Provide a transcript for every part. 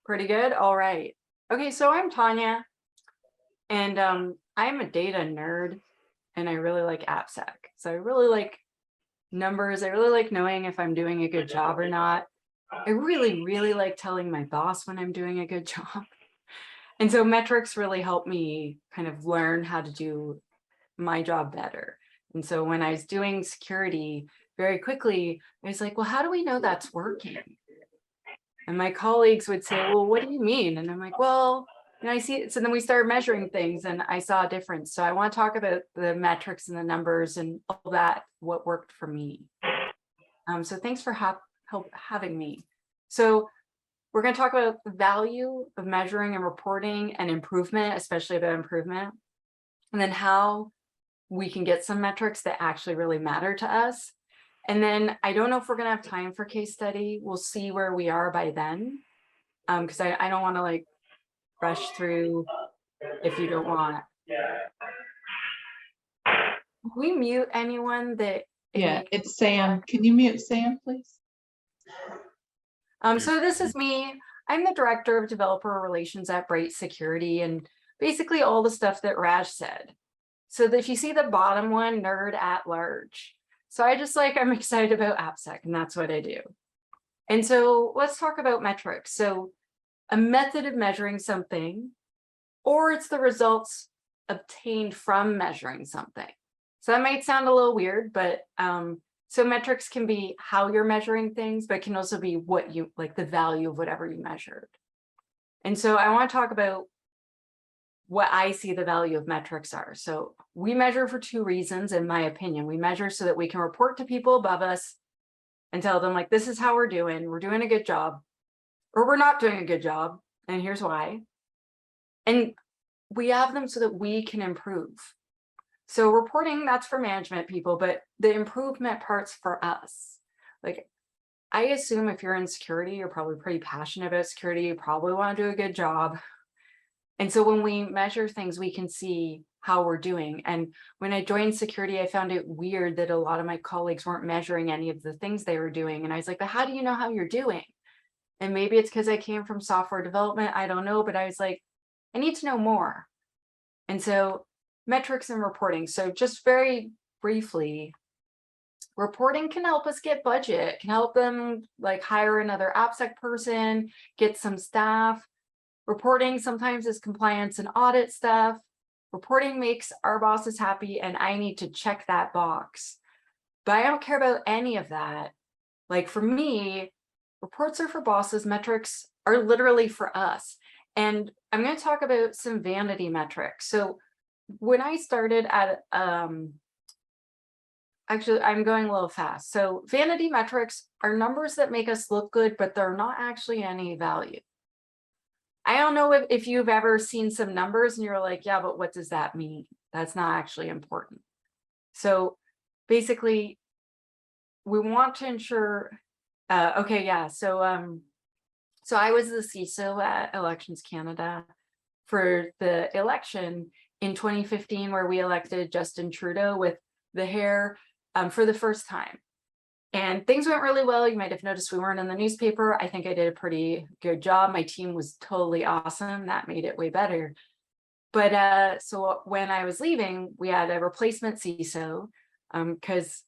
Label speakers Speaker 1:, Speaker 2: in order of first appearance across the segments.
Speaker 1: Pretty good. All right. Okay, so I'm Tanya, and I'm a data nerd, and I really like AppSec. So I really like numbers. I really like knowing if I'm doing a good job or not. I really, really like telling my boss when I'm doing a good job. And so metrics really help me kind of learn how to do my job better. And so when I was doing security very quickly, I was like, well, how do we know that's working? And my colleagues would say, well, what do you mean? And I'm like, well, I see it. So then we started measuring things and I saw a difference. So I want to talk about the metrics and the numbers and all that, what worked for me. So thanks for having me. So we're going to talk about the value of measuring and reporting and improvement, especially about improvement, and then how we can get some metrics that actually really matter to us. And then I don't know if we're going to have time for case study. We'll see where we are by then. Because I don't want to like rush through if you don't want. Can we mute anyone that?
Speaker 2: Yeah, it's Sam. Can you mute Sam, please?
Speaker 1: So this is me. I'm the director of developer relations at Bright Security, and basically all the stuff that Raj said. So if you see the bottom one, nerd at large. So I'm excited about AppSec, and that's what I do. And so let's talk about metrics. So a method of measuring something, or it's the results obtained from measuring something. So that might sound a little weird, but so metrics can be how you're measuring things, but it can also be what you like, the value of whatever you measured. And so I want to talk about what I see the value of metrics are. So we measure for two reasons, in my opinion. We measure so that we can report to people above us and tell them like, this is how we're doing a good job, or we're not doing a good job, and here's why. And we have them so that we can improve. So reporting, that's for management people, but the improvement part's for us. Like, I assume if you're in security, you're probably pretty passionate about security, you probably want to do a good job. And so when we measure things, we can see how we're doing. And when I joined security, I found it weird that a lot of my colleagues weren't measuring any of the things they were doing. And I was like, but how do you know how you're doing? And maybe it's because I came from software development, I don't know, but I was like, I need to know more. And so metrics and reporting. So just very briefly, reporting can help us get budget, can help them like hire another AppSec person, get some staff. Reporting sometimes is compliance and audit stuff. Reporting makes our bosses happy and I need to check that box. But I don't care about any of that. Like for me, reports are for bosses, metrics are literally for us. And I'm going to talk about some vanity metrics. So when I started at, actually, I'm going a little fast. So vanity metrics are numbers that make us look good, but they're not actually any value. I don't know if you've ever seen some numbers and you're like, yeah, but what does that mean? That's not actually important. So basically, we want to ensure, okay, yeah. So I was the CISO at Elections Canada for the election in 2015, where we elected Justin Trudeau with the hair for the first time. And things went really well. You might have noticed we weren't in the newspaper. I think I did a pretty good job. My team was totally awesome. That made it way better. But so when I was leaving, we had a replacement CISO because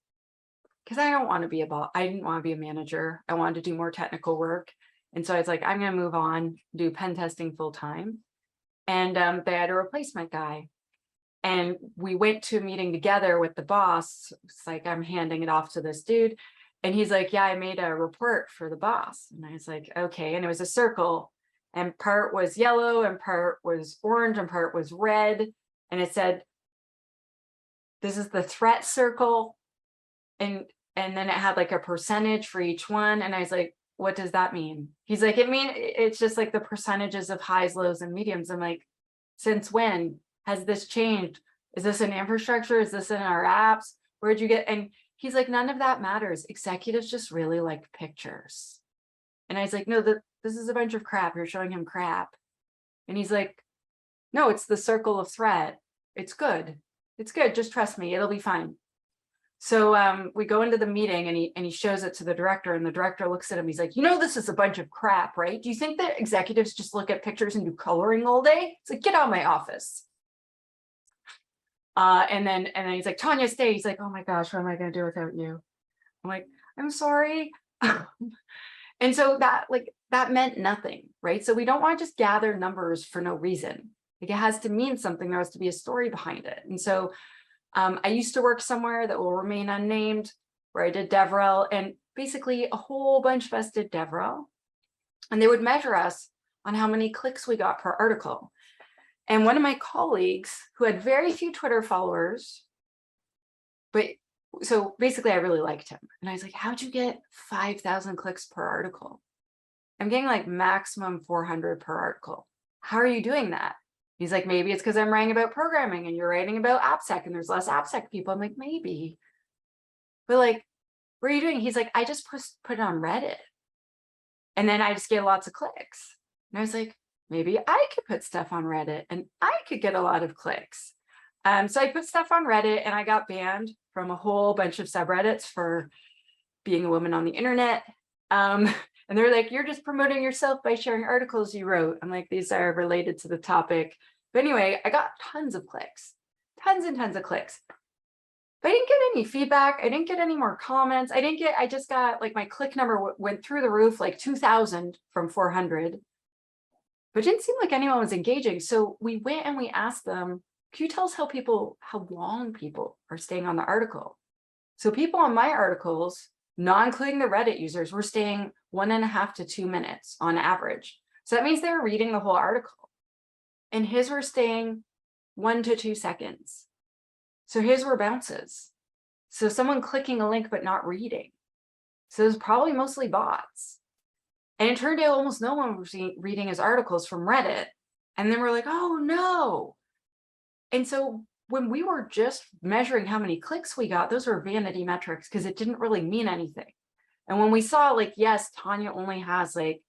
Speaker 1: I don't want to be a boss. I didn't want to be a manager. I wanted to do more technical work. And so I was like, I'm going to move on, do pen testing full time. And they had a replacement guy. And we went to a meeting together with the boss. It's like, I'm handing it off to this dude. And he's like, yeah, I made a report for the boss. And I was like, okay. And it was a circle. And part was yellow and part was orange and part was red. And it said, this is the threat circle. And then it had like a percentage for each one. And I was like, what does that mean? He's like, it's just like the percentages of highs, lows, and mediums. I'm like, since when has this changed? Is this in infrastructure? Is this in our apps? Where'd you get? And he's like, none of that matters. Executives just really like pictures. And I was like, no, this is a bunch of crap. You're showing him crap. And he's like, no, it's the circle of threat. It's good. It's good. Just trust me. It'll be fine. So we go into the meeting and he shows it to the director, and the director looks at him. He's like, you know, this is a bunch of crap, right? Do you think that executives just look at pictures and do coloring all day? It's like, get out of my office. And then he's like, Tanya, stay. He's like, oh my gosh, what am I going to do without you? I'm like, I'm sorry. And so that meant nothing, right? So we don't want to just gather numbers for no reason. Like, it has to mean something. There has to be a story behind it. And so I used to work somewhere that will remain unnamed, where I did DevRel, and basically a whole bunch of us did DevRel, and they would measure us on how many clicks we got per article. And one of my colleagues, who had very few Twitter followers, but so basically I really liked him. And I was like, how'd you get 5,000 clicks per article? I'm getting like maximum 400 per article. How are you doing that? He's like, maybe it's because I'm writing about programming and you're writing about AppSec and there's less AppSec people. I'm like, maybe. But like, what are you doing? He's like, I just put it on Reddit. And then I just get lots of clicks. And I was like, maybe I could put stuff on Reddit and I could get a lot of clicks. So I put stuff on Reddit, and I got banned from a whole bunch of subreddits for being a woman on the internet. And they're like, you're just promoting yourself by sharing articles you wrote. I'm like, these are related to the topic. But anyway, I got tons of clicks, tons and tons of clicks. But I didn't get any feedback. I didn't get any more comments. I just got like, my click number went through the roof, like 2,000 from 400. But it didn't seem like anyone was engaging. So we went and we asked them, can you tell us how long people are staying on the article? So people on my articles, not including the Reddit users, were staying 1.5 to 2 minutes on average. So that means they were reading the whole article. And his were staying 1 to 2 seconds. So his were bounces. So someone clicking a link but not reading. So it was probably mostly bots. And it turned out almost no one was reading his articles from Reddit. And then we're like, oh no. And so when we were just measuring how many clicks we got, those were vanity metrics because it didn't really mean anything. And when we saw like, yes, Tanya only has like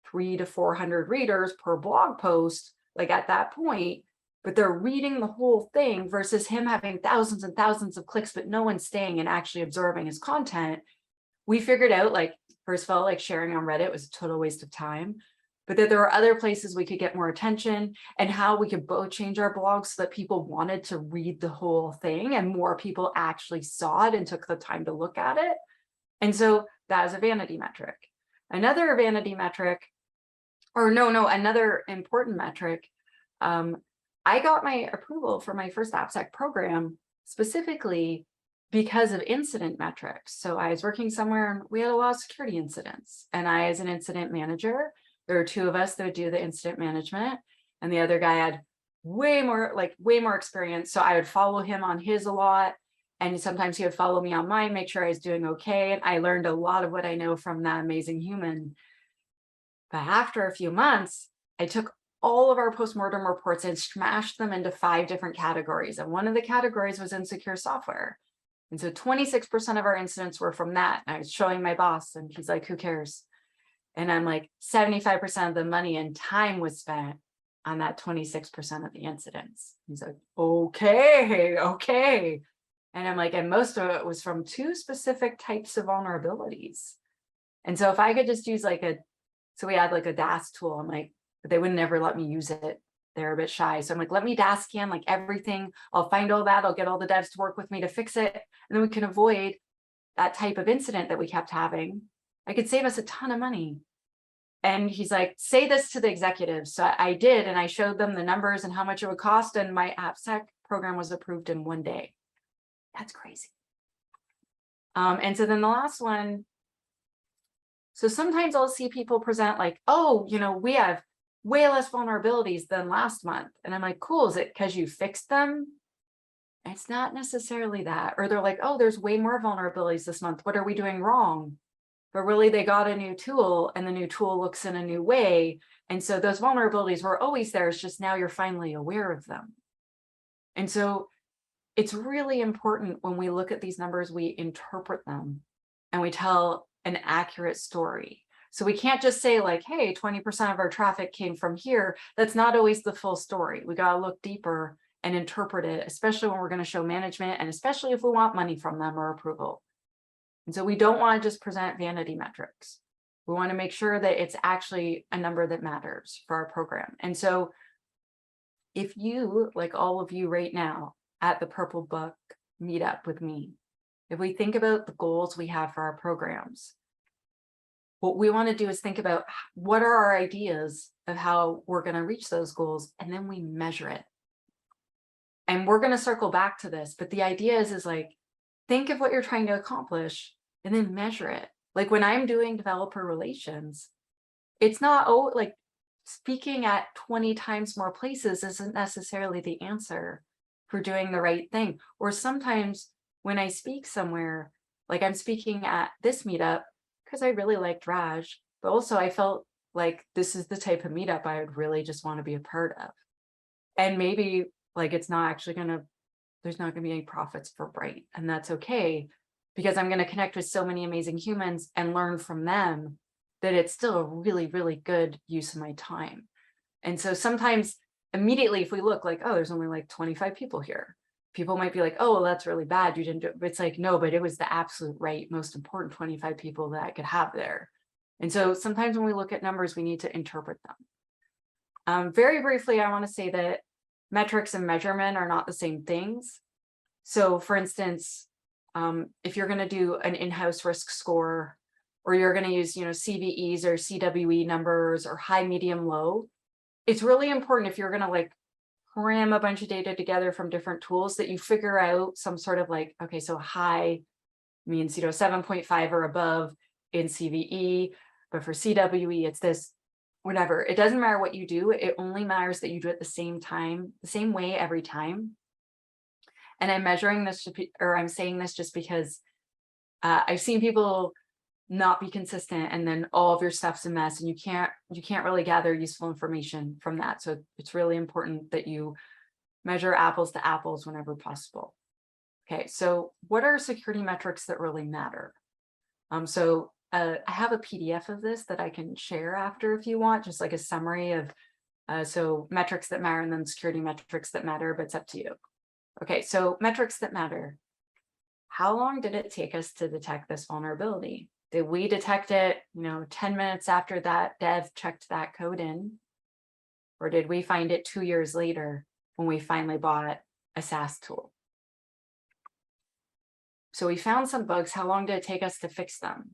Speaker 1: 300 to 400 readers per blog post, like at that point, but they're reading the whole thing versus him having thousands and thousands of clicks, but no one's staying and actually absorbing his content. We figured out, like, first of all, like sharing on Reddit was a total waste of time, but that there were other places we could get more attention, and how we could both change our blogs so that people wanted to read the whole thing and more people actually saw it and took the time to look at it. And so that is a vanity metric. Another vanity metric, another important metric, I got my approval for my first AppSec program specifically because of incident metrics. So I was working somewhere and we had a lot of security incidents, and I, as an incident manager, there were 2 of us that would do the incident management, and the other guy had way more experience. So I would follow him on his a lot, and sometimes he would follow me on mine, make sure I was doing okay. And I learned a lot of what I know from that amazing human. But after a few months, I took all of our postmortem reports and smashed them into 5 different categories. And one of the categories was insecure software. And so 26% of our incidents were from that. And I was showing my boss, and he's like, who cares? And I'm like, 75% of the money and time was spent on that 26% of the incidents. He's like, okay. And I'm like, and most of it was from 2 specific types of vulnerabilities. And so if I could just use so we had like a DAS tool, I'm like, but they would never let me use it. They're a bit shy. So I'm like, let me DAS scan like everything. I'll find all that. I'll get all the devs to work with me to fix it. And then we can avoid that type of incident that we kept having. I could save us a ton of money. And he's like, say this to the executives. So I did, and I showed them the numbers and how much it would cost. And my AppSec program was approved in 1 day. That's crazy. And so then the last one. So sometimes I'll see people present like, oh, we have way less vulnerabilities than last month. And I'm like, cool, is it because you fixed them? It's not necessarily that. Or they're like, oh, there's way more vulnerabilities this month. What are we doing wrong? But really, they got a new tool, and the new tool looks in a new way. And so those vulnerabilities were always there. It's just now you're finally aware of them. And so it's really important when we look at these numbers, we interpret them and we tell an accurate story. So we can't just say like, hey, 20% of our traffic came from here. That's not always the full story. We got to look deeper and interpret it, especially when we're going to show management and especially if we want money from them or approval. And so we don't want to just present vanity metrics. We want to make sure that it's actually a number that matters for our program. And so if you, like all of you right now at the Purple Book meetup with me, if we think about the goals we have for our programs, what we want to do is think about what are our ideas of how we're going to reach those goals, and then we measure it. And we're going to circle back to this, but the idea is like, think of what you're trying to accomplish and then measure it. Like when I'm doing developer relations, it's not, oh, like speaking at 20 times more places isn't necessarily the answer for doing the right thing. Or sometimes when I speak somewhere, like I'm speaking at this meetup because I really liked Raj, but also I felt like this is the type of meetup I would really just want to be a part of. And maybe like it's not actually there's not gonna be any profits for Bright, and that's okay, because I'm gonna connect with so many amazing humans and learn from them that it's still a really, really good use of my time. And so sometimes immediately if we look like, oh, there's only like 25 people here, people might be like, oh, well, that's really bad, you didn't do it. But it's like, no, but it was the absolute right, most important 25 people that I could have there. And so sometimes when we look at numbers, we need to interpret them. Very briefly, I want to say that metrics and measurement are not the same things. So for instance, if you're going to do an in-house risk score, or you're going to use, CVEs or CWE numbers or high, medium, low, it's really important if you're going to like cram a bunch of data together from different tools that you figure out some sort of like, okay, so high means, 7.5 or above in CVE, but for CWE, it's this. Whatever, it doesn't matter what you do, it only matters that you do it the same time, the same way every time. And I'm measuring this, or I'm saying this just because I've seen people not be consistent, and then all of your stuff's a mess, and you can't really gather useful information from that. So it's really important that you measure apples to apples whenever possible. Okay, so what are security metrics that really matter? I have a PDF of this that I can share after if you want, just like a summary of, so metrics that matter and then security metrics that matter, but it's up to you. Okay, so metrics that matter. How long did it take us to detect this vulnerability? Did we detect it, 10 minutes after that dev checked that code in? Or did we find it 2 years later when we finally bought a SaaS tool? So we found some bugs. How long did it take us to fix them?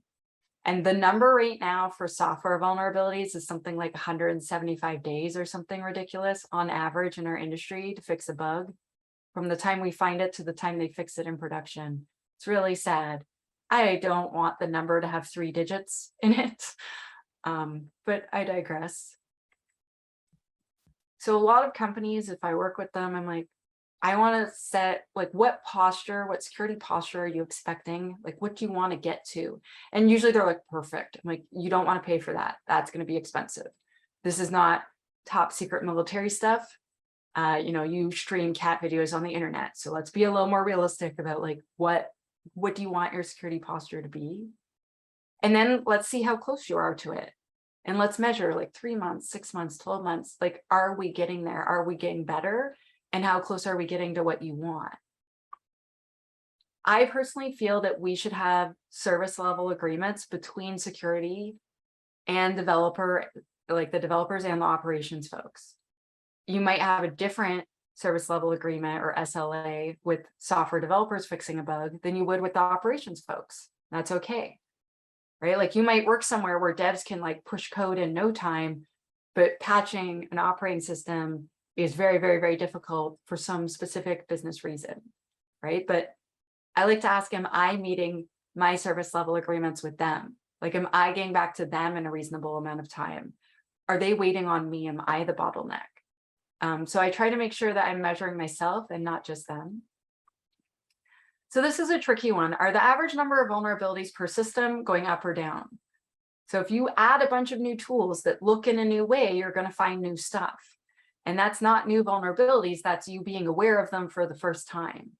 Speaker 1: And the number right now for software vulnerabilities is something like 175 days or something ridiculous on average in our industry to fix a bug. From the time we find it to the time they fix it in production. It's really sad. I don't want the number to have 3 digits in it, but I digress. So a lot of companies, if I work with them, I'm like, I want to set like what security posture are you expecting? Like, what do you want to get to? And usually they're like, perfect. I'm like, you don't want to pay for that. That's going to be expensive. This is not top secret military stuff. You stream cat videos on the internet. So let's be a little more realistic about like, what do you want your security posture to be? And then let's see how close you are to it. And let's measure like 3 months, 6 months, 12 months. Like, are we getting there? Are we getting better? And how close are we getting to what you want? I personally feel that we should have service level agreements between security and developer, like the developers and the operations folks. You might have a different service level agreement or SLA with software developers fixing a bug than you would with the operations folks. That's okay, right? Like you might work somewhere where devs can like push code in no time, but patching an operating system is very, very, very difficult for some specific business reason, right? But I like to ask, am I meeting my service level agreements with them? Like, am I getting back to them in a reasonable amount of time? Are they waiting on me? Am I the bottleneck? So I try to make sure that I'm measuring myself and not just them. So this is a tricky one. Are the average number of vulnerabilities per system going up or down? So if you add a bunch of new tools that look in a new way, you're going to find new stuff. And that's not new vulnerabilities. That's you being aware of them for the first time.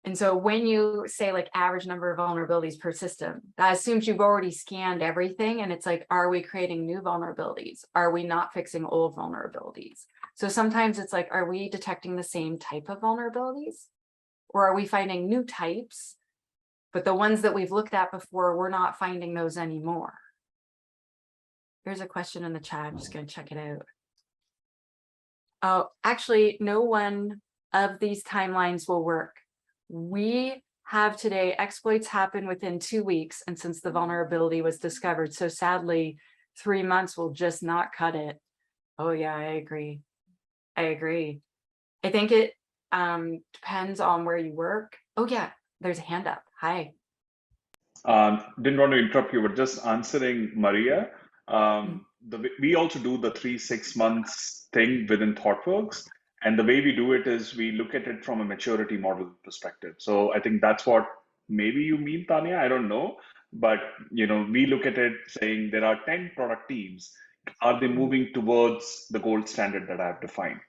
Speaker 1: And so when you say like average number of vulnerabilities per system, that assumes you've already scanned everything. And it's like, are we creating new vulnerabilities? Are we not fixing old vulnerabilities? So sometimes it's like, are we detecting the same type of vulnerabilities? Or are we finding new types? But the ones that we've looked at before, we're not finding those anymore. Here's a question in the chat. I'm just going to check it out. Oh, actually, no one of these timelines will work. We have today exploits happen within 2 weeks, and since the vulnerability was discovered, so sadly 3 months will just not cut it. Oh yeah, I agree. I think it depends on where you work. Oh yeah, there's a hand up. Hi.
Speaker 3: Didn't want to interrupt you, but just answering Maria. We also do the 3-6 months thing within ThoughtWorks, and the way we do it is we look at it from a maturity model perspective. So I think that's what maybe you mean, Tanya. I don't know, but we look at it saying there are 10 product teams. Are they moving towards the gold standard that I have defined?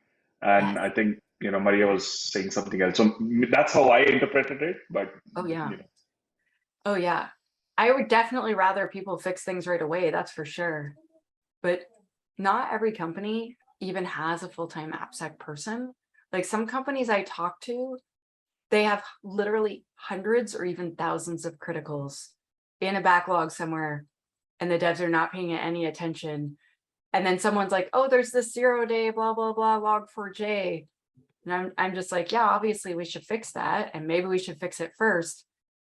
Speaker 3: And
Speaker 1: Yes.
Speaker 3: I think Maria was saying something else. So that's how I interpreted it. But
Speaker 1: oh yeah. Oh yeah. I would definitely rather people fix things right away, that's for sure. But not every company even has a full-time AppSec person. Like some companies I talk to, they have literally hundreds or even thousands of criticals in a backlog somewhere, and the devs are not paying it any attention. And then someone's like, oh, there's this 0-day blah, blah, blah log4j. And I'm just like, yeah, obviously we should fix that. And maybe we should fix it first.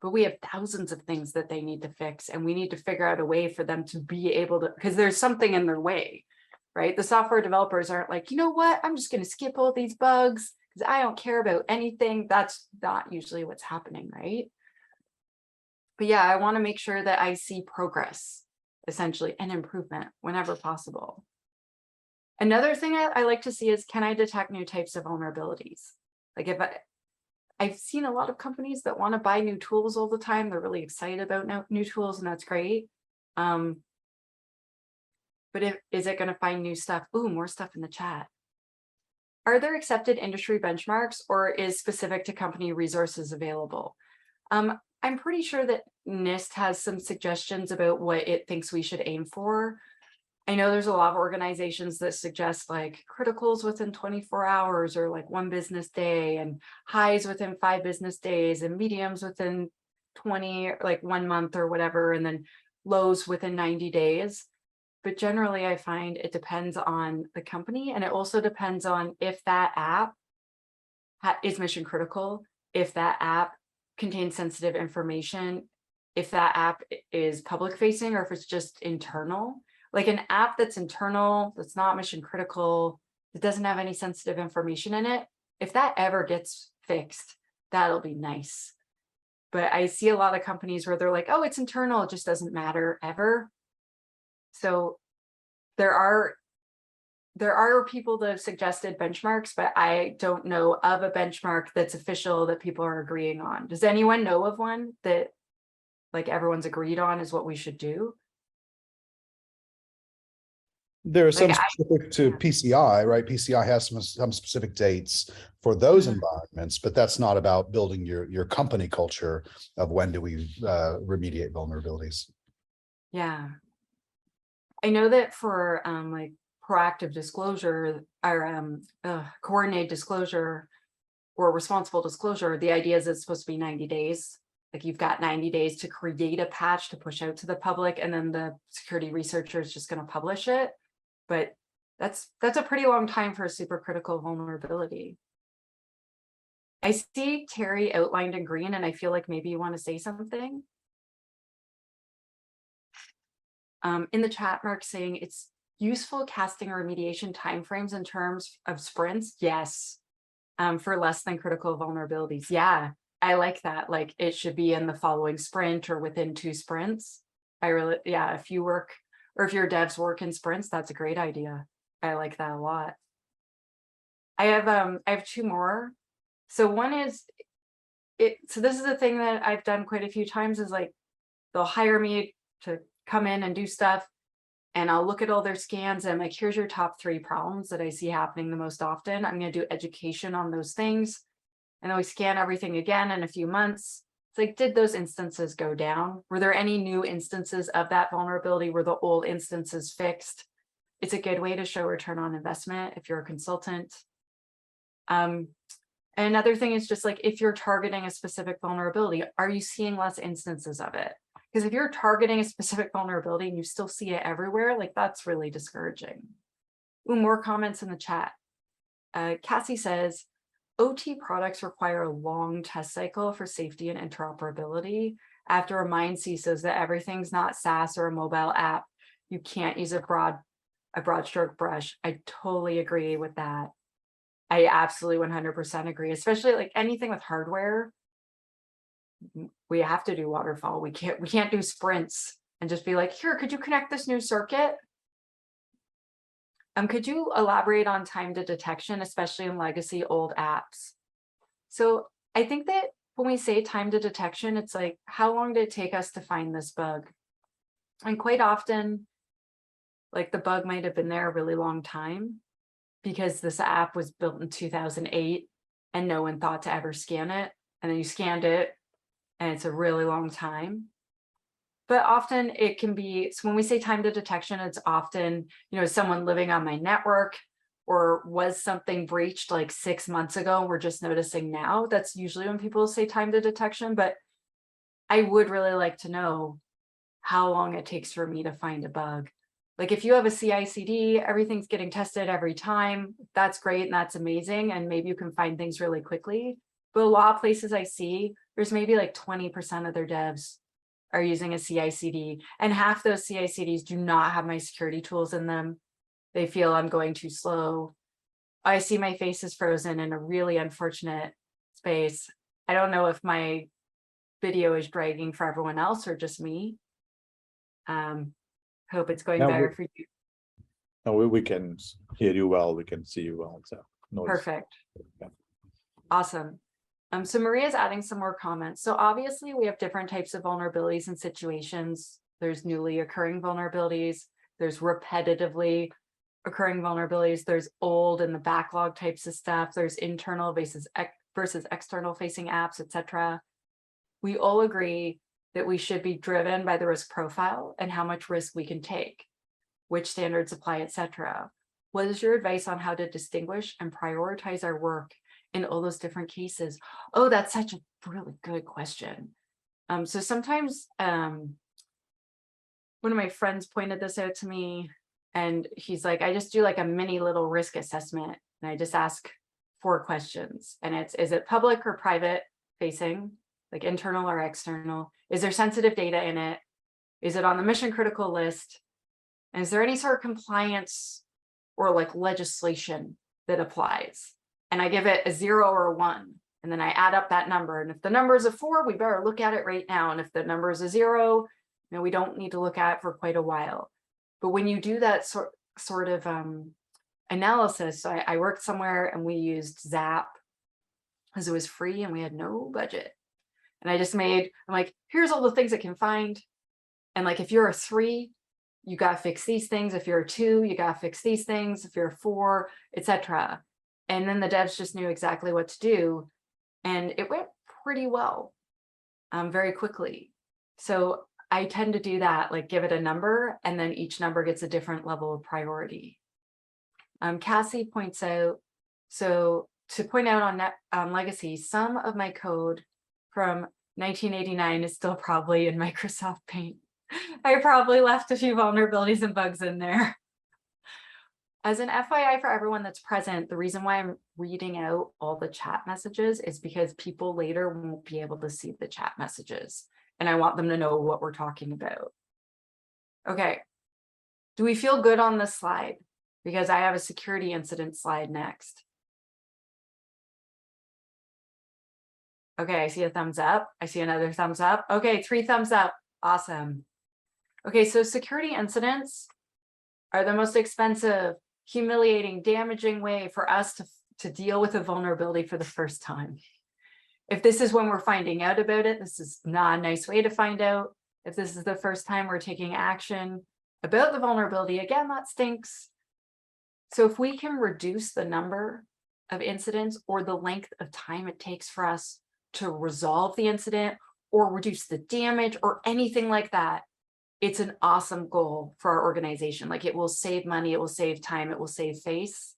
Speaker 1: But we have thousands of things that they need to fix. And we need to figure out a way for them to be able to, because there's something in their way, right? The software developers aren't like, you know what, I'm just going to skip all these bugs because I don't care about anything. That's not usually what's happening, right? But yeah, I want to make sure that I see progress, essentially, and improvement whenever possible. Another thing I like to see is, can I detect new types of vulnerabilities? Like if I've seen a lot of companies that want to buy new tools all the time. They're really excited about new tools, and that's great. But is it going to find new stuff? Ooh, more stuff in the chat. Are there accepted industry benchmarks, or is specific to company resources available? I'm pretty sure that NIST has some suggestions about what it thinks we should aim for. I know there's a lot of organizations that suggest like criticals within 24 hours or like 1 business day, and highs within 5 business days, and mediums within 20, like 1 month or whatever, and then lows within 90 days. But generally I find it depends on the company, and it also depends on if that app is mission critical, if that app contains sensitive information, if that app is public facing, or if it's just internal. Like an app that's internal, that's not mission critical, that doesn't have any sensitive information in it, if that ever gets fixed, that'll be nice. But I see a lot of companies where they're like, oh, it's internal, it just doesn't matter ever. So there are people that have suggested benchmarks, but I don't know of a benchmark that's official that people are agreeing on. Does anyone know of one that like everyone's agreed on is what we should do?
Speaker 4: There are some
Speaker 1: Like
Speaker 4: specific to PCI, right? PCI has some specific dates for those environments, but that's not about building your company culture of when do we remediate vulnerabilities.
Speaker 1: Yeah. I know that for like proactive disclosure or coordinated disclosure or responsible disclosure, the idea is it's supposed to be 90 days. Like you've got 90 days to create a patch to push out to the public, and then the security researcher is just going to publish it. But that's a pretty long time for a super critical vulnerability. I see Terry outlined in green, and I feel like maybe you want to say something. In the chat, Mark saying it's useful casting remediation timeframes in terms of sprints. Yes. For less than critical vulnerabilities. Yeah, I like that. Like it should be in the following sprint or within 2 sprints. Yeah, if you work, or if your devs work in sprints, that's a great idea. I like that a lot. I have 2 more. So one is so this is the thing that I've done quite a few times, is like they'll hire me to come in and do stuff, and I'll look at all their scans and I'm like, here's your top 3 problems that I see happening the most often. I'm going to do education on those things. and then we scan everything again in a few months. It's like, did those instances go down? Were there any new instances of that vulnerability? Were the old instances fixed? It's a good way to show return on investment if you're a consultant. And another thing is just like, if you're targeting a specific vulnerability, are you seeing less instances of it? Because if you're targeting a specific vulnerability and you still see it everywhere, like that's really discouraging. Ooh, more comments in the chat. Cassie says, OT products require a long test cycle for safety and interoperability. After a mind ceases that everything's not SaaS or a mobile app, you can't use a broad stroke brush. I totally agree with that. I absolutely 100% agree, especially like anything with hardware. We have to do waterfall. We can't do sprints and just be like, here, could you connect this new circuit? Could you elaborate on time to detection, especially in legacy old apps? So I think that when we say time to detection, it's like, how long did it take us to find this bug? And quite often, like the bug might have been there a really long time because this app was built in 2008 and no one thought to ever scan it. And then you scanned it and it's a really long time. But often it can be, so when we say time to detection, it's often, you know, someone living on my network, or was something breached like 6 months ago and we're just noticing now. That's usually when people say time to detection. But I would really like to know how long it takes for me to find a bug. Like if you have a CI/CD, everything's getting tested every time, that's great and that's amazing. And maybe you can find things really quickly. But a lot of places I see, there's maybe like 20% of their devs are using a CI/CD, and half those CI/CDs do not have my security tools in them. They feel I'm going too slow. I see my face is frozen in a really unfortunate space. I don't know if my video is dragging for everyone else or just me. Hope it's going better for you.
Speaker 5: No, we can hear you well, we can see you well, so. No worries.
Speaker 1: Perfect.
Speaker 5: Yeah.
Speaker 1: Awesome. So Maria's adding some more comments. So obviously we have different types of vulnerabilities and situations. There's newly occurring vulnerabilities. There's repetitively occurring vulnerabilities. There's old and the backlog types of stuff. There's internal versus external facing apps, etc. We all agree that we should be driven by the risk profile and how much risk we can take, which standards apply, etc. What is your advice on how to distinguish and prioritize our work in all those different cases? Oh, that's such a really good question. So sometimes one of my friends pointed this out to me, and he's like, I just do like a mini little risk assessment, and I just ask 4 questions, and it's, is it public or private facing, like internal or external? Is there sensitive data in it? Is it on the mission critical list? And is there any sort of compliance or like legislation that applies? And I give it a 0 or a 1, and then I add up that number. And if the number is a 4, we better look at it right now. And if the number is a 0, you know, we don't need to look at it for quite a while. But when you do that sort of analysis, so I worked somewhere and we used Zap because it was free and we had no budget. And I just I'm like, here's all the things it can find. And like, if you're a 3, you got to fix these things. If you're a 2, you got to fix these things. If you're a 4, etc. And then the devs just knew exactly what to do. And it went pretty well, very quickly. So I tend to do that, like give it a number, and then each number gets a different level of priority. Cassie points out, so to point out on legacy, some of my code from 1989 is still probably in Microsoft Paint. I probably left a few vulnerabilities and bugs in there. As an FYI for everyone that's present, the reason why I'm reading out all the chat messages is because people later won't be able to see the chat messages, and I want them to know what we're talking about. Okay, do we feel good on this slide? Because I have a security incident slide next. Okay, I see a thumbs up. I see another thumbs up. Okay, 3 thumbs up. Awesome. Okay, so security incidents are the most expensive, humiliating, damaging way for us to deal with a vulnerability for the first time. If this is when we're finding out about it, this is not a nice way to find out. If this is the first time we're taking action about the vulnerability, again, that stinks. So if we can reduce the number of incidents or the length of time it takes for us to resolve the incident or reduce the damage or anything like that, it's an awesome goal for our organization. Like, it will save money, it will save time, it will save face.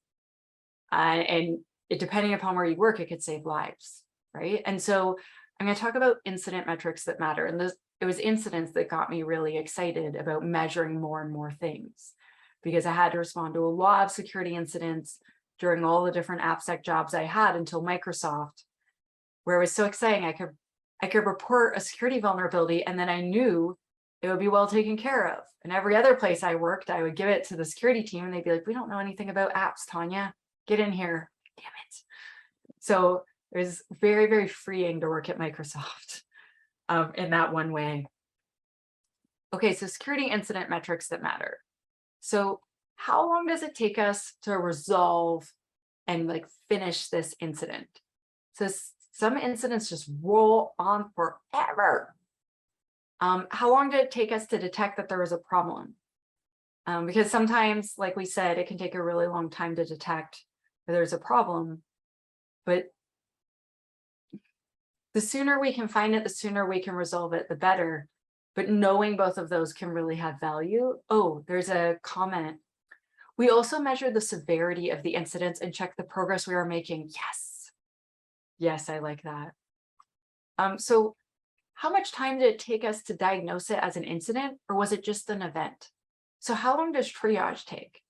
Speaker 1: And depending upon where you work, it could save lives, right? And so I'm going to talk about incident metrics that matter. And it was incidents that got me really excited about measuring more and more things, because I had to respond to a lot of security incidents during all the different AppSec jobs I had until Microsoft, where it was so exciting. I could report a security vulnerability and then I knew it would be well taken care of. And every other place I worked, I would give it to the security team and they'd be like, we don't know anything about apps, Tanya, get in here, damn it. So it was very, very freeing to work at Microsoft in that one way. Okay, so security incident metrics that matter. So how long does it take us to resolve and like finish this incident? So some incidents just roll on forever. How long did it take us to detect that there was a problem? Because sometimes, like we said, it can take a really long time to detect that there's a problem, but the sooner we can find it, the sooner we can resolve it, the better. But knowing both of those can really have value. Oh, there's a comment. We also measure the severity of the incidents and check the progress we are making. Yes. Yes, I like that. So how much time did it take us to diagnose it as an incident, or was it just an event? So how long does triage take?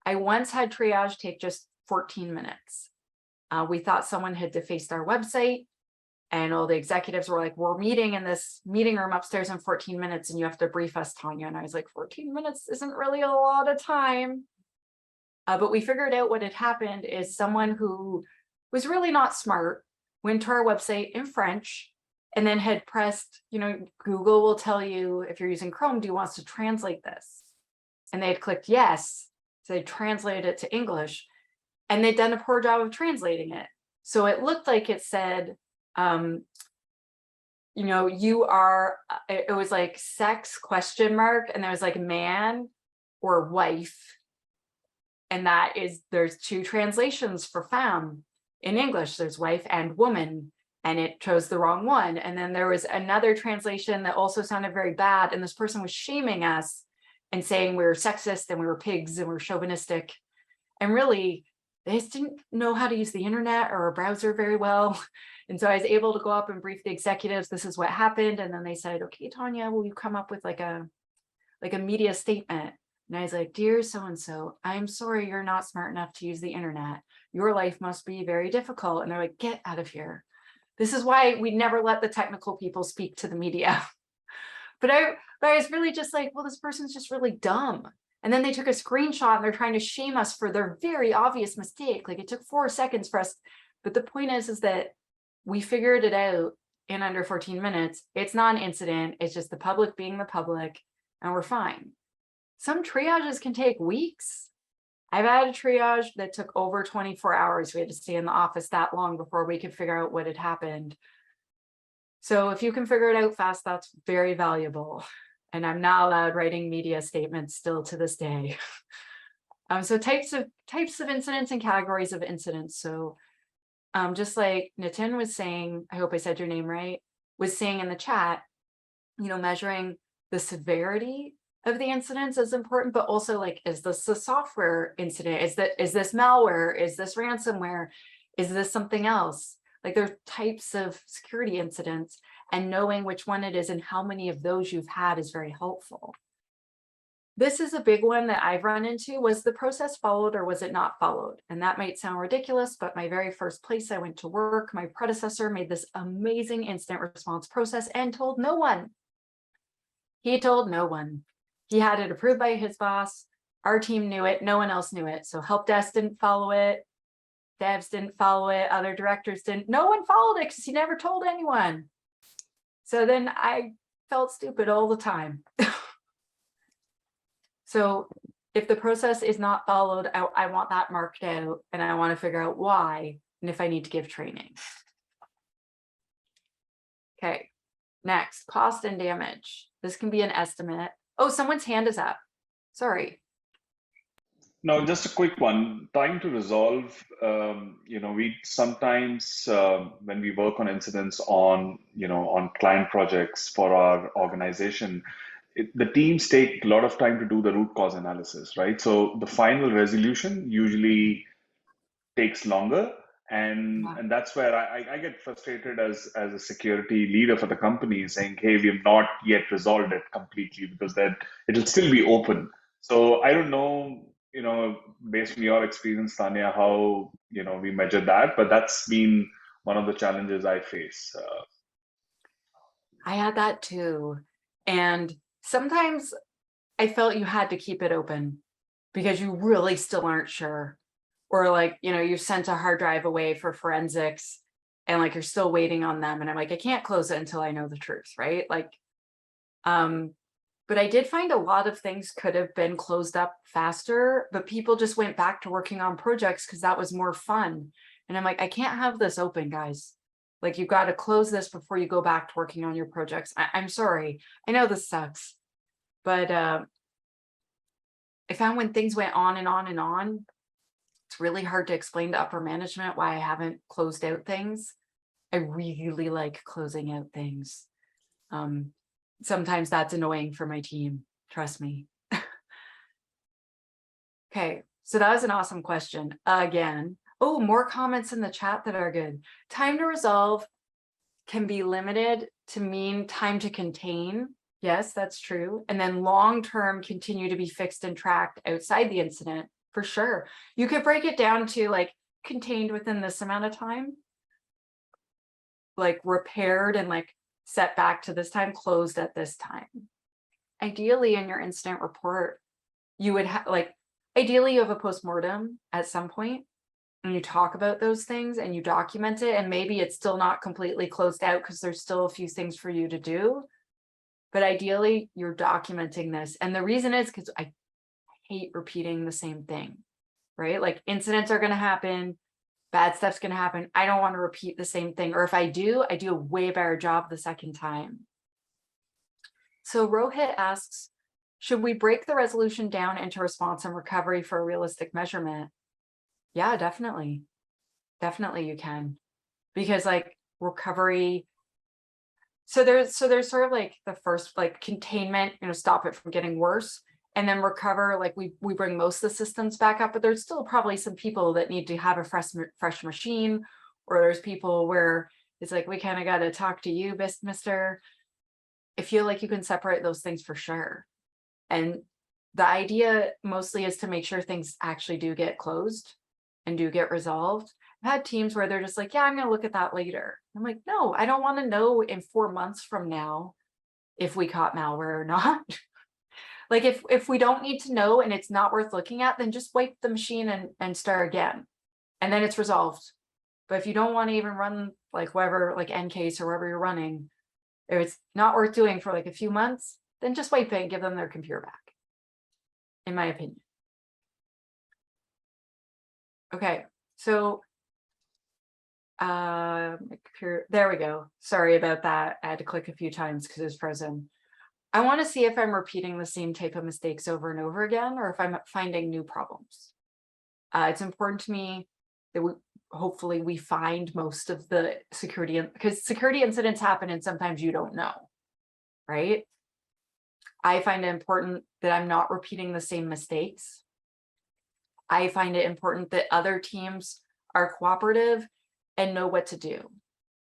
Speaker 1: I once had triage take just 14 minutes. We thought someone had defaced our website, and all the executives were like, we're meeting in this meeting room upstairs in 14 minutes and you have to brief us, Tanya. And I was like, 14 minutes isn't really a lot of time. But we figured out what had happened is someone who was really not smart went to our website in French and then had pressed, Google will tell you if you're using Chrome, do you want us to translate this? And they had clicked yes. So they translated it to English and they'd done a poor job of translating it. So it looked like it said, you are, it was like sex ? And there was like man or wife. And that is, there's two translations for femme in English. There's wife and woman, and it chose the wrong one. And then there was another translation that also sounded very bad. And this person was shaming us and saying we were sexist and we were pigs and we were chauvinistic. And really, they just didn't know how to use the internet or a browser very well. And so I was able to go up and brief the executives, this is what happened. And then they said, okay, Tanya, will you come up with like a media statement? And I was like, dear so-and-so, I'm sorry you're not smart enough to use the internet. Your life must be very difficult. And they're like, get out of here. This is why we never let the technical people speak to the media. But I was really just like, well, this person's just really dumb. And then they took a screenshot and they're trying to shame us for their very obvious mistake. Like, it took 4 seconds for us. But the point is that we figured it out in under 14 minutes. It's not an incident. It's just the public being the public, and we're fine. Some triages can take weeks. I've had a triage that took over 24 hours. We had to stay in the office that long before we could figure out what had happened. So if you can figure it out fast, that's very valuable. And I'm not allowed writing media statements still to this day. So types of incidents and categories of incidents. So just like Nitin was saying, I hope I said your name right, was saying in the chat, measuring the severity of the incidents is important, but also like, is this a software incident? Is this malware? Is this ransomware? Is this something else? Like, there are types of security incidents, and knowing which one it is and how many of those you've had is very helpful. This is a big one that I've run into. Was the process followed or was it not followed? And that might sound ridiculous, but my very first place I went to work, my predecessor made this amazing incident response process and told no one. He told no one. He had it approved by his boss. Our team knew it. No one else knew it. So help desk didn't follow it. Devs didn't follow it. Other directors didn't. No one followed it because he never told anyone. So then I felt stupid all the time. So if the process is not followed, I want that marked out, and I want to figure out why and if I need to give training. Okay, next, cost and damage. This can be an estimate. Oh, someone's hand is up. Sorry.
Speaker 3: No, just a quick one. Trying to resolve, we sometimes, when we work on incidents on client projects for our organization, the teams take a lot of time to do the root cause analysis, right? So the final resolution usually takes longer. And that's where I get frustrated as a security leader for the company saying, hey, we have not yet resolved it completely because that it'll still be open. So I don't know, based on your experience, Tanya, how, we measure that, but that's been one of the challenges I face.
Speaker 1: I had that too. And sometimes I felt you had to keep it open because you really still aren't sure. Or like, you sent a hard drive away for forensics and like you're still waiting on them. And I'm like, I can't close it until I know the truth, right? Like, but I did find a lot of things could have been closed up faster, but people just went back to working on projects because that was more fun. And I'm like, I can't have this open, guys. Like, you've got to close this before you go back to working on your projects. I'm sorry. I know this sucks, but I found when things went on and on and on, it's really hard to explain to upper management why I haven't closed out things. I really like closing out things. Sometimes that's annoying for my team, trust me. Okay, so that was an awesome question. Again, oh, more comments in the chat that are good. Time to resolve can be limited to mean time to contain. Yes, that's true. And then long-term continue to be fixed and tracked outside the incident, for sure. You could break it down to like contained within this amount of time, like repaired and like set back to this time, closed at this time. Ideally in your incident report, you would have like, ideally you have a postmortem at some point and you talk about those things and you document it, and maybe it's still not completely closed out because there's still a few things for you to do. But ideally you're documenting this. And the reason is because I hate repeating the same thing, right? Like incidents are going to happen, bad stuff's going to happen. I don't want to repeat the same thing. Or if I do a way better job the second time. So Rohit asks, should we break the resolution down into response and recovery for a realistic measurement? Yeah, definitely. Definitely you can. Because like recovery, so there's sort of like the first like containment, stop it from getting worse. And then recover, like we bring most of the systems back up, but there's still probably some people that need to have a fresh machine, or there's people where it's like, we kind of got to talk to you, mister. I feel like you can separate those things for sure. And the idea mostly is to make sure things actually do get closed and do get resolved. I've had teams where they're just like, yeah, I'm going to look at that later. I'm like, no, I don't want to know in 4 months from now if we caught malware or not. Like if we don't need to know and it's not worth looking at, then just wipe the machine and start again. And then it's resolved. But if you don't want to even run like whatever, like NCase or wherever you're running, if it's not worth doing for like a few months, then just wipe it and give them their computer back, in my opinion. Okay, so my computer, there we go. Sorry about that. I had to click a few times because it's frozen. I want to see if I'm repeating the same type of mistakes over and over again, or if I'm finding new problems. It's important to me that hopefully we find most of the security, because security incidents happen and sometimes you don't know, right? I find it important that I'm not repeating the same mistakes. I find it important that other teams are cooperative and know what to do,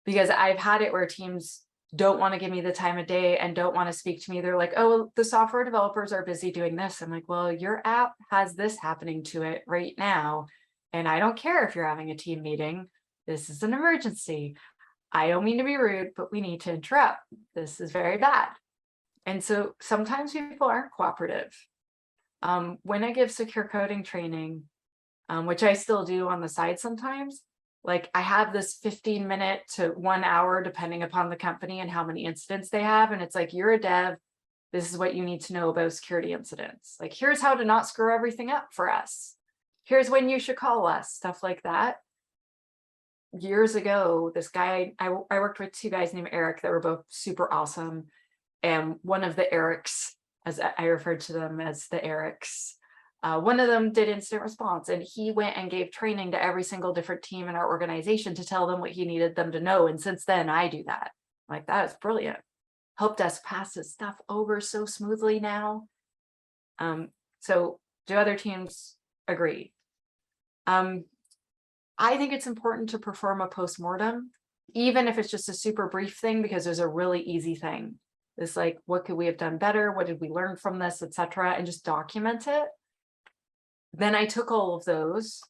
Speaker 1: because I've had it where teams don't want to give me the time of day and don't want to speak to me. They're like, oh, the software developers are busy doing this. I'm like, well, your app has this happening to it right now. And I don't care if you're having a team meeting. This is an emergency. I don't mean to be rude, but we need to interrupt. This is very bad. And so sometimes people aren't cooperative. When I give secure coding training, which I still do on the side sometimes, like I have this 15-minute to 1 hour, depending upon the company and how many incidents they have. And it's like, you're a dev. This is what you need to know about security incidents. Like, here's how to not screw everything up for us. Here's when you should call us, stuff like that. Years ago, this guy, I worked with 2 guys named Eric that were both super awesome. And one of the Erics, as I referred to them as the Erics, One of them did incident response, and he went and gave training to every single different team in our organization to tell them what he needed them to know. And since then, I do that. Like, that is brilliant. Help desk passes stuff over so smoothly now. So do other teams agree? I think it's important to perform a postmortem, even if it's just a super brief thing, because there's a really easy thing. It's like, what could we have done better? What did we learn from this, etc., and just document it. Then I took all of those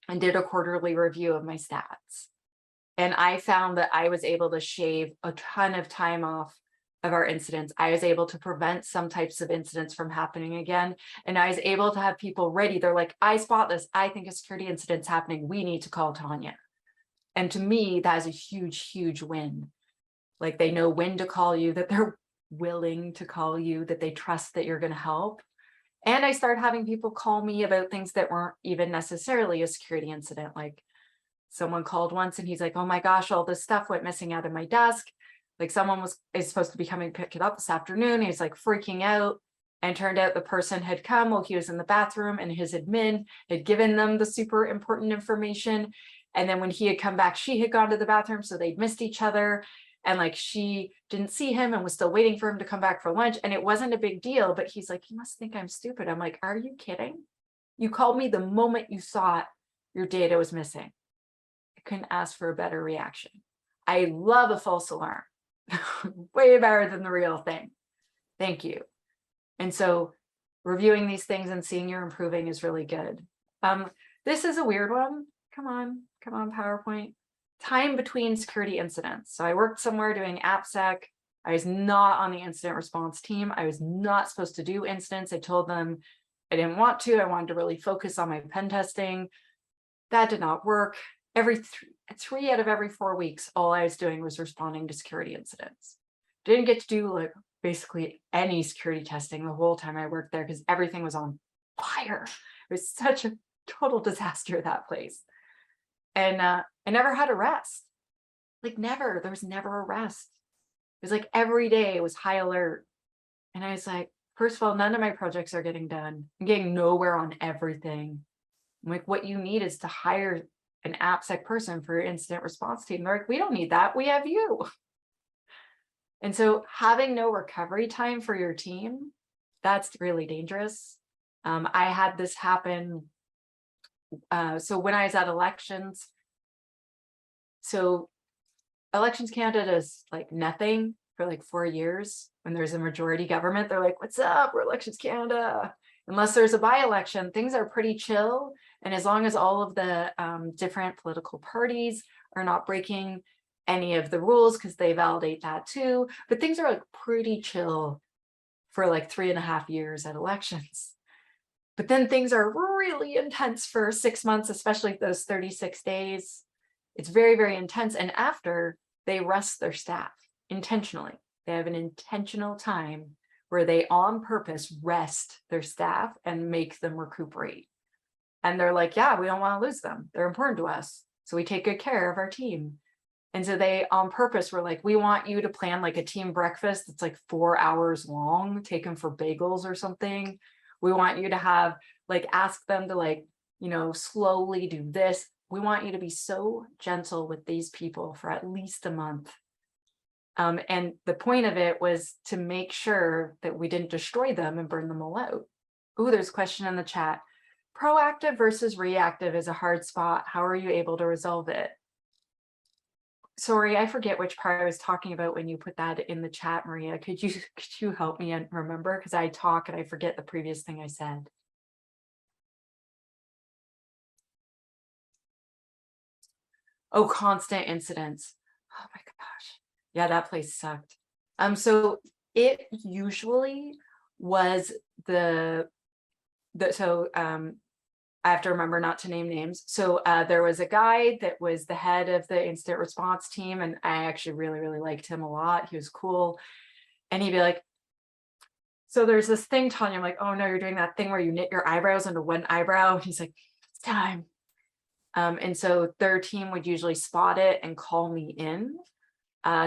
Speaker 1: and did a quarterly review of my stats. And I found that I was able to shave a ton of time off of our incidents. I was able to prevent some types of incidents from happening again. And I was able to have people ready. They're like, I spot this. I think a security incident's happening. We need to call Tanya. And to me, that is a huge, huge win. Like, they know when to call you, that they're willing to call you, that they trust that you're going to help. And I started having people call me about things that weren't even necessarily a security incident. Like, someone called once and he's like, oh my gosh, all this stuff went missing out of my desk. Like, someone is supposed to be coming to pick it up this afternoon. He's like freaking out. And turned out the person had come while he was in the bathroom, and his admin had given them the super important information. And then when he had come back, she had gone to the bathroom, so they'd missed each other. And like, she didn't see him and was still waiting for him to come back for lunch. And it wasn't a big deal, but he's like, you must think I'm stupid. I'm like, are you kidding? You called me the moment you saw your data was missing. I couldn't ask for a better reaction. I love a false alarm. Way better than the real thing. Thank you. And so reviewing these things and seeing you're improving is really good. This is a weird one. Come on, PowerPoint. Time between security incidents. So I worked somewhere doing AppSec. I was not on the incident response team. I was not supposed to do incidents. I told them I didn't want to. I wanted to really focus on my pen testing. That did not work. Every three out of every 4 weeks, all I was doing was responding to security incidents. Didn't get to do like basically any security testing the whole time I worked there, because everything was on fire. It was such a total disaster, that place. And I never had a rest. Like, never. There was never a rest. It was like every day it was high alert. And I was like, first of all, none of my projects are getting done. I'm getting nowhere on everything. I'm like, what you need is to hire an AppSec person for your incident response team. They're like, we don't need that. We have you. And so having no recovery time for your team, that's really dangerous. I had this happen. So when I was at elections, so Elections Canada does like nothing for like 4 years. When there's a majority government, they're like, what's up? We're Elections Canada. Unless there's a by-election, things are pretty chill. And as long as all of the different political parties are not breaking any of the rules, because they validate that too, but things are like pretty chill for like 3.5 years at elections. But then things are really intense for 6 months, especially those 36 days. It's very, very intense. And after, they rest their staff intentionally. They have an intentional time where they on purpose rest their staff and make them recuperate. And they're like, yeah, we don't want to lose them. They're important to us. So we take good care of our team. And so they on purpose were like, we want you to plan like a team breakfast that's like 4 hours long, take them for bagels or something. We want you to have like, ask them to like, slowly do this. We want you to be so gentle with these people for at least a month. And the point of it was to make sure that we didn't destroy them and burn them all out. Ooh, there's a question in the chat. Proactive versus reactive is a hard spot. How are you able to resolve it? Sorry, I forget which part I was talking about when you put that in the chat, Maria. Could you help me and remember? Because I talk and I forget the previous thing I said. Oh, constant incidents. Oh my gosh. Yeah, that place sucked. So it usually was I have to remember not to name names. So there was a guy that was the head of the incident response team, and I actually really, really liked him a lot. He was cool. And he'd be like, so there's this thing, Tanya. I'm like, oh no, you're doing that thing where you knit your eyebrows into one eyebrow. And he's like, it's time. And so their team would usually spot it and call me in.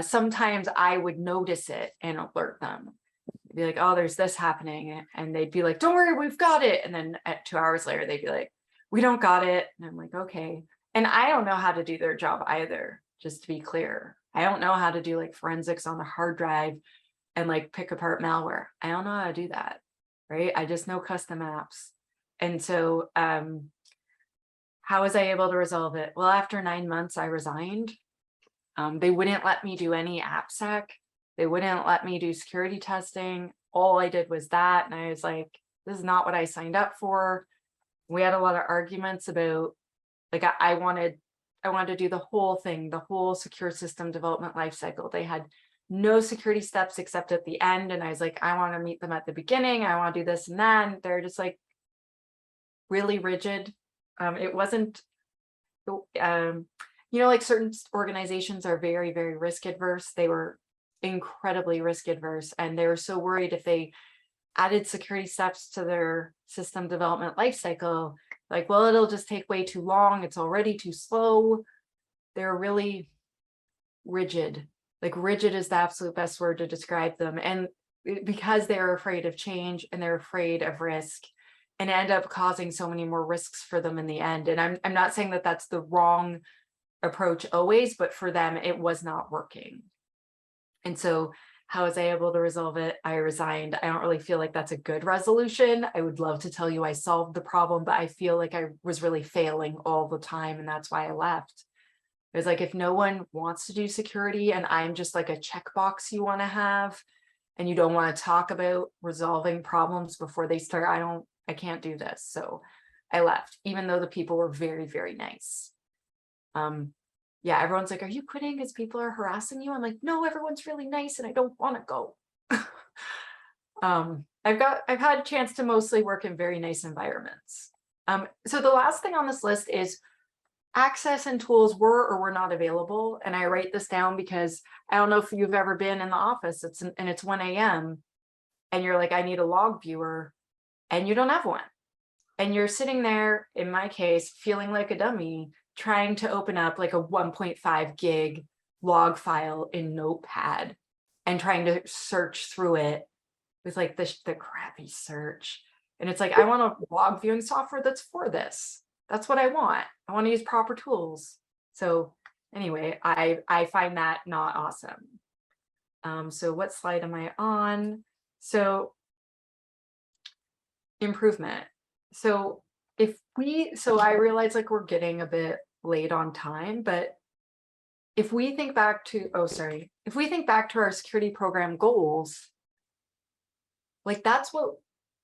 Speaker 1: Sometimes I would notice it and alert them. I'd be like, oh, there's this happening. And they'd be like, don't worry, we've got it. And then at 2 hours later, they'd be like, we don't got it. And I'm like, okay. And I don't know how to do their job either, just to be clear. I don't know how to do like forensics on the hard drive and like pick apart malware. I don't know how to do that, right? I just know custom apps. And so how was I able to resolve it? Well, after 9 months, I resigned. They wouldn't let me do any AppSec. They wouldn't let me do security testing. All I did was that. And I was like, this is not what I signed up for. We had a lot of arguments about, like, I wanted to do the whole thing, the whole secure system development lifecycle. They had no security steps except at the end. And I was like, I want to meet them at the beginning. I want to do this and that. And they're just like really rigid. It wasn't, like certain organizations are very, very risk adverse. They were incredibly risk adverse. And they were so worried if they added security steps to their system development lifecycle, like, well, it'll just take way too long. It's already too slow. They're really rigid. Like rigid is the absolute best word to describe them. And because they're afraid of change and they're afraid of risk, and end up causing so many more risks for them in the end. And I'm not saying that that's the wrong approach always, but for them, it was not working. And so how was I able to resolve it? I resigned. I don't really feel like that's a good resolution. I would love to tell you I solved the problem, but I feel like I was really failing all the time. And that's why I left. It was like, if no one wants to do security and I'm just like a checkbox you want to have, and you don't want to talk about resolving problems before they start, I can't do this. So I left, even though the people were very, very nice. Yeah, everyone's like, are you quitting because people are harassing you? I'm like, no, everyone's really nice and I don't want to go. I've had a chance to mostly work in very nice environments. So the last thing on this list is access and tools were or were not available. And I write this down because I don't know if you've ever been in the office, it's 1 a.m. and you're like, I need a log viewer, and you don't have one. And you're sitting there, in my case, feeling like a dummy, trying to open up like a 1.5 gig log file in Notepad and trying to search through it with like the crappy search. And it's like, I want a log viewing software that's for this. That's what I want. I want to use proper tools. So anyway, I find that not awesome. So what slide am I on? So improvement. So I realize like we're getting a bit late on time, but if we think back to, if we think back to our security program goals, like that's what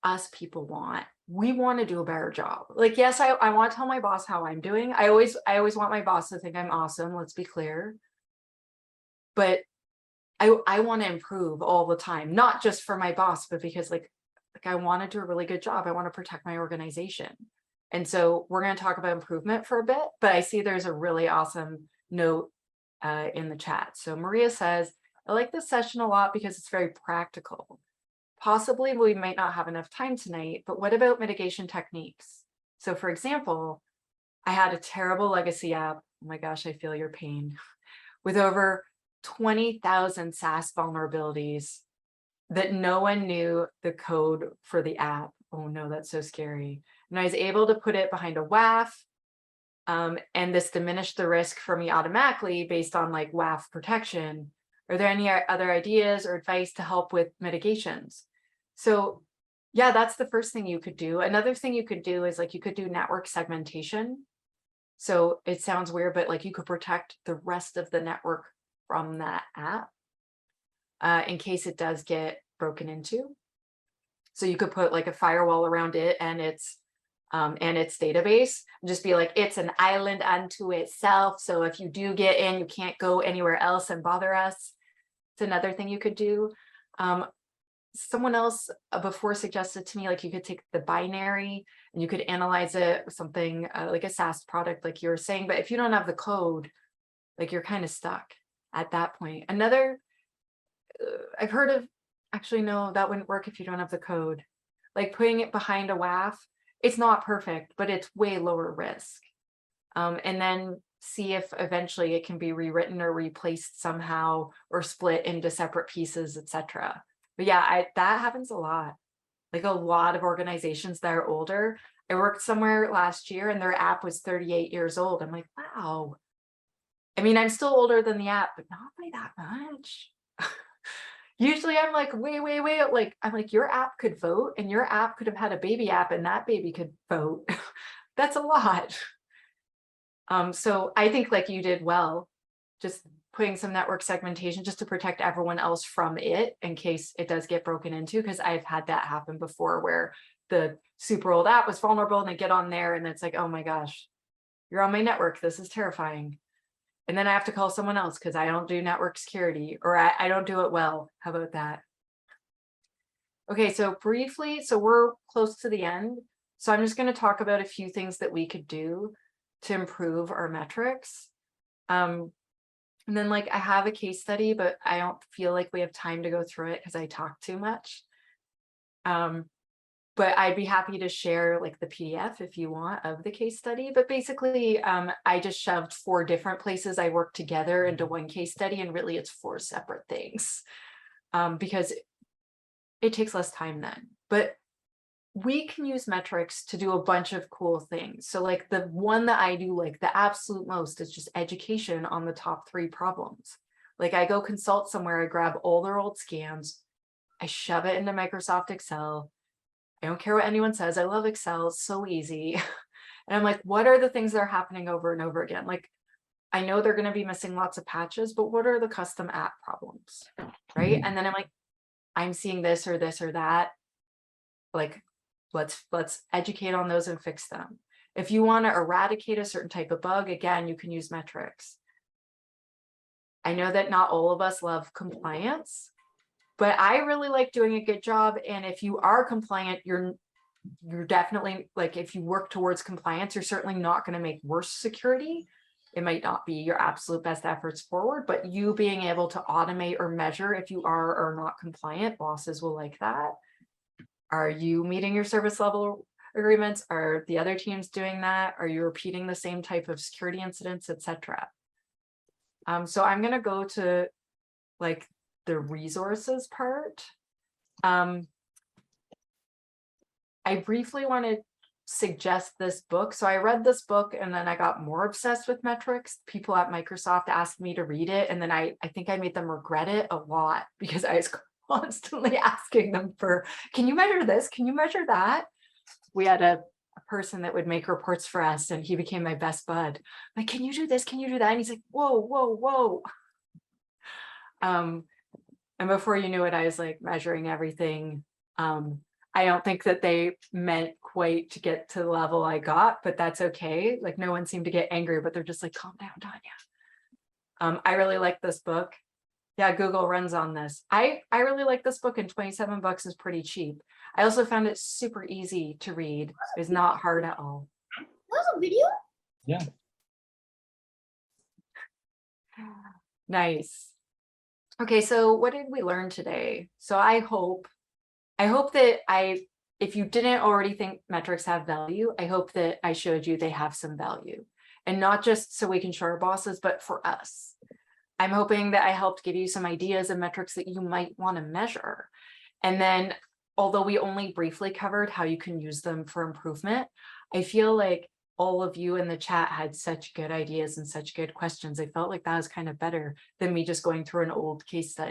Speaker 1: us people want. We want to do a better job. Like, yes, I want to tell my boss how I'm doing. I always want my boss to think I'm awesome. Let's be clear. But I want to improve all the time, not just for my boss, but because like I want to do a really good job. I want to protect my organization. And so we're going to talk about improvement for a bit, but I see there's a really awesome note in the chat. So Maria says, I like this session a lot because it's very practical. Possibly we might not have enough time tonight, but what about mitigation techniques? So for example, I had a terrible legacy app. Oh my gosh, I feel your pain. With over 20,000 SaaS vulnerabilities that no one knew the code for the app. Oh no, that's so scary. And I was able to put it behind a WAF. And this diminished the risk for me automatically based on like WAF protection. Are there any other ideas or advice to help with mitigations? So yeah, that's the first thing you could do. Another thing you could do is like you could do network segmentation. So it sounds weird, but like you could protect the rest of the network from that app in case it does get broken into. So you could put like a firewall around it and its database, and just be like, it's an island unto itself. So if you do get in, you can't go anywhere else and bother us. It's another thing you could do. Someone else before suggested to me, like you could take the binary and you could analyze it with something like a SaaS product, like you were saying. But if you don't have the code, like you're kind of stuck at that point. Another, I've heard of, actually, no, that wouldn't work if you don't have the code. Like putting it behind a WAF, it's not perfect, but it's way lower risk. And then see if eventually it can be rewritten or replaced somehow or split into separate pieces, etc. But yeah, that happens a lot. Like a lot of organizations that are older. I worked somewhere last year and their app was 38 years old. I'm like, wow. I mean, I'm still older than the app, but not by that much. Usually I'm like, wait, like, I'm like, your app could vote and your app could have had a baby app and that baby could vote. That's a lot. So I think like you did well, just putting some network segmentation just to protect everyone else from it in case it does get broken into, because I've had that happen before where the super old app was vulnerable and they get on there and it's like, oh my gosh, you're on my network. This is terrifying. And then I have to call someone else because I don't do network security, or I don't do it well. How about that? Okay, so briefly, so we're close to the end. So I'm just going to talk about a few things that we could do to improve our metrics. And then like I have a case study, but I don't feel like we have time to go through it because I talk too much. But I'd be happy to share like the PDF if you want of the case study. But basically, I just shoved 4 different places I work together into one case study, and really it's 4 separate things because it takes less time then. But we can use metrics to do a bunch of cool things. So like the one that I do like the absolute most is just education on the top 3 problems. Like I go consult somewhere, I grab all their old scans, I shove it into Microsoft Excel. I don't care what anyone says. I love Excel. It's so easy. And I'm like, what are the things that are happening over and over again? Like, I know they're going to be missing lots of patches, but what are the custom app problems? Right. And then I'm like, I'm seeing this or that. Like, let's educate on those and fix them. If you want to eradicate a certain type of bug, again, you can use metrics. I know that not all of us love compliance, but I really like doing a good job. And if you are compliant, you're definitely, like, if you work towards compliance, you're certainly not going to make worse security. It might not be your absolute best efforts forward, but you being able to automate or measure if you are or not compliant, bosses will like that. Are you meeting your service level agreements? Are the other teams doing that? Are you repeating the same type of security incidents, etc.? So I'm going to go to like the resources part. I briefly want to suggest this book. So I read this book and then I got more obsessed with metrics. People at Microsoft asked me to read it. And then I think I made them regret it a lot because I was constantly asking them for, can you measure this? Can you measure that? We had a person that would make reports for us and he became my best bud. Like, can you do this? Can you do that? And he's like, whoa. And before you knew it, I was like measuring everything. I don't think that they meant quite to get to the level I got, but that's okay. Like no one seemed to get angry, but they're just like, calm down, Tanya. I really like this book. Yeah, Google runs on this. I really like this book, and $27 is pretty cheap. I also found it super easy to read. It's not hard at all.
Speaker 6: That was a video?
Speaker 5: Yeah.
Speaker 1: Nice. Okay, so what did we learn today? So I hope that if you didn't already think metrics have value, I hope that I showed you they have some value, and not just so we can show our bosses, but for us. I'm hoping that I helped give you some ideas and metrics that you might want to measure. And then, although we only briefly covered how you can use them for improvement, I feel like all of you in the chat had such good ideas and such good questions. I felt like that was kind of better than me just going through an old case study.